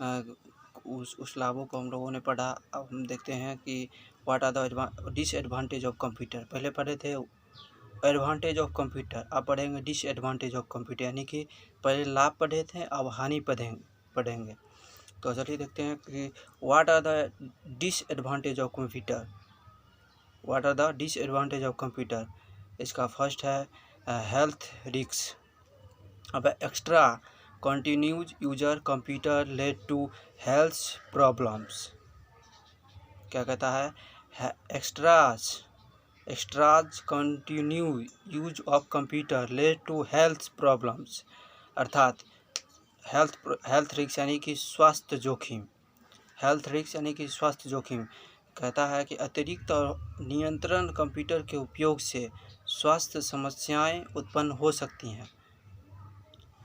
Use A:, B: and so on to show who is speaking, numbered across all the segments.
A: उस लाभों को हम लोगों ने पढ़ा। अब हम देखते हैं कि what are the disadvantage of computer. पहले पढ़े थे एडवांटेज ऑफ कंप्यूटर, अब पढ़ेंगे डिसएडवांटेज ऑफ कंप्यूटर, यानी कि पहले लाभ पढ़े थे अब हानि पढ़ेंगे। तो चलिए देखते हैं कि what are the disadvantage of computer. What are the disadvantage of computer. इसका फर्स्ट है हेल्थ रिस्क। अब extra continues user computer led to health problems. क्या कहता है extras continue use of computer led to health problems, अर्थात health risk यानी कि स्वास्थ्य जोखिम। हेल्थ रिस्क यानी कि स्वास्थ्य जोखिम कहता है कि अतिरिक्त और नियंत्रण कंप्यूटर के उपयोग से स्वास्थ्य समस्याएं उत्पन्न हो सकती हैं।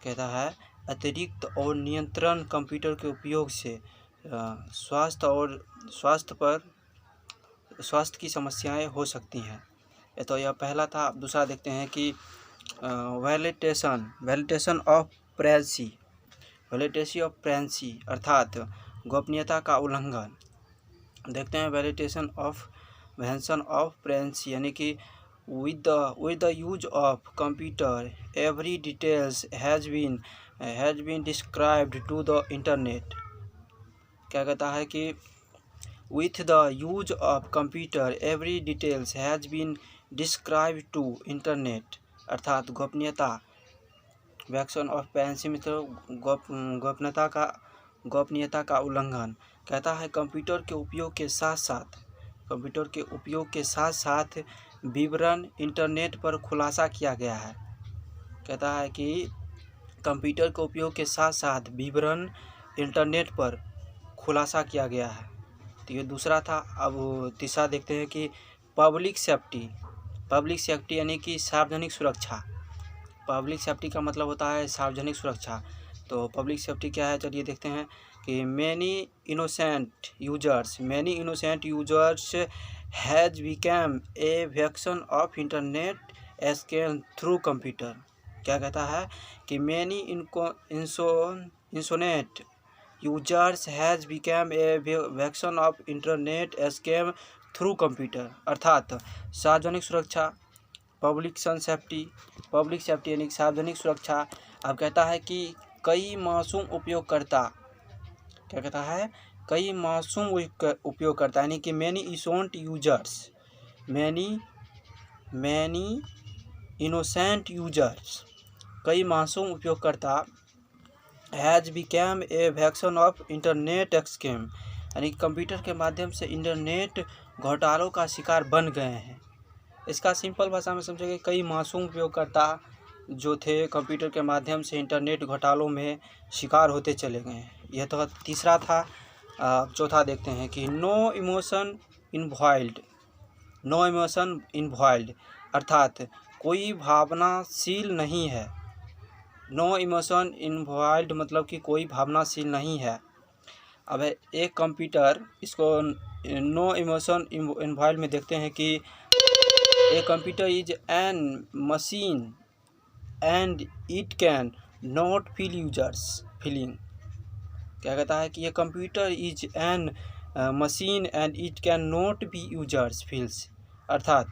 A: कहता है अतिरिक्त और नियंत्रण कंप्यूटर के उपयोग से स्वास्थ्य की समस्याएं हो सकती हैं। तो यह पहला था। अब दूसरा देखते हैं कि वैलिडेशन ऑफ प्राइवेसी अर्थात गोपनीयता का उल्लंघन। देखते हैं वैलिडेशन ऑफ प्राइवेसी यानी कि with the use of computer every details has been described to the internet। क्या कहता है कि with the use of computer every details has been described to internet, अर्थात गोपनीयता वैक्शन ऑफ प्राइवेसी मतलब गोपनीयता का उल्लंघन। कहता है कंप्यूटर के उपयोग के साथ साथ विवरण इंटरनेट पर खुलासा किया गया है। कहता है कि कंप्यूटर के उपयोग के साथ साथ विवरण इंटरनेट पर खुलासा किया गया है। तो ये दूसरा था। अब तीसरा देखते हैं कि पब्लिक सेफ्टी यानी कि सार्वजनिक सुरक्षा। पब्लिक सेफ्टी का मतलब होता है सार्वजनिक सुरक्षा। तो पब्लिक सेफ्टी क्या है, चलिए देखते हैं कि many innocent users has become a victim of internet scam through computer. क्या कहता है कि many innocent users has become a victim of internet scam through computer, अर्थात सार्वजनिक सुरक्षा पब्लिक सेफ्टी यानी सार्वजनिक सुरक्षा। अब कहता है कि कई मासूम उपयोगकर्ता यानी कि मैनी इनोसेंट यूजर्स कई मासूम उपयोगकर्ता has become a victim of internet scam यानी कंप्यूटर के माध्यम से इंटरनेट घोटालों का शिकार बन गए हैं। इसका सिंपल भाषा में समझेंगे, कई मासूम उपयोगकर्ता जो थे कंप्यूटर के माध्यम से इंटरनेट घोटालों में शिकार होते चले गए हैं। यह तो तीसरा था। चौथा देखते हैं कि नो इमोशन इन्वॉल्व्ड, अर्थात कोई भावनाशील नहीं है। नो इमोशन इन्वॉल्व्ड मतलब कि कोई भावनाशील नहीं है। अब एक कंप्यूटर, इसको नो इमोशन इन्वॉल्व्ड में देखते हैं कि a computer is an machine and it can not feel users feeling. क्या कहता है कि ये computer is an machine and it can not be users feels, अर्थात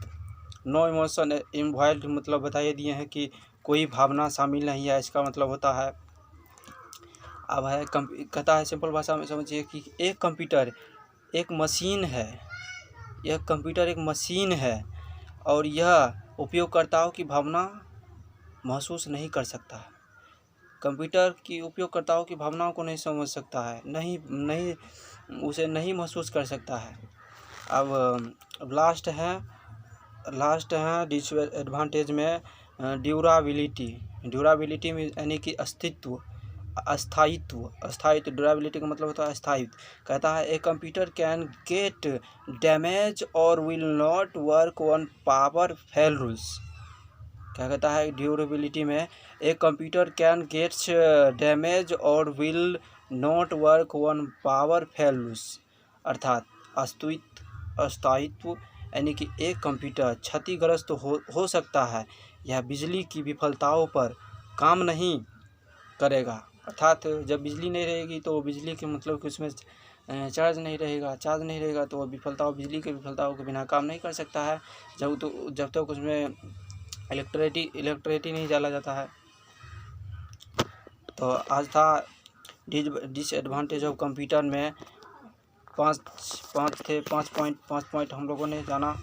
A: नो इमोशन इन्वॉल्व्ड मतलब बताइए दिए हैं कि कोई भावना शामिल नहीं है। इसका मतलब होता है, अब है कहता है सिंपल भाषा में समझिए कि एक कंप्यूटर एक मशीन है और यह उपयोगकर्ताओं की भावना महसूस नहीं कर सकता है। कंप्यूटर की उपयोगकर्ताओं की भावनाओं को नहीं समझ सकता है, उसे नहीं महसूस कर सकता है। अब लास्ट है डिसएडवांटेज में ड्यूराबिलिटी में यानी कि स्थायित्व। ड्यूराबिलिटी का मतलब होता है स्थायित्व। कहता है a computer can get damage और will not work on power fail rules. क्या कहता है ड्यूरेबिलिटी में एक कंप्यूटर कैन गेट्स डैमेज और will not work on power fail rules, अर्थात अस्थायित्व यानी कि एक कंप्यूटर क्षतिग्रस्त हो सकता है या बिजली की विफलताओं पर काम नहीं करेगा, अर्थात जब बिजली नहीं रहेगी तो बिजली के मतलब कि उसमें चार्ज नहीं रहेगा तो विफलता बिजली के विफलताओं के बिना काम नहीं कर सकता है। जब तक उसमें इलेक्ट्रिसिटी नहीं डाला जाता है। तो आज था डिसएडवांटेज ऑफ कंप्यूटर में 5 पॉइंट हम लोगों ने जाना।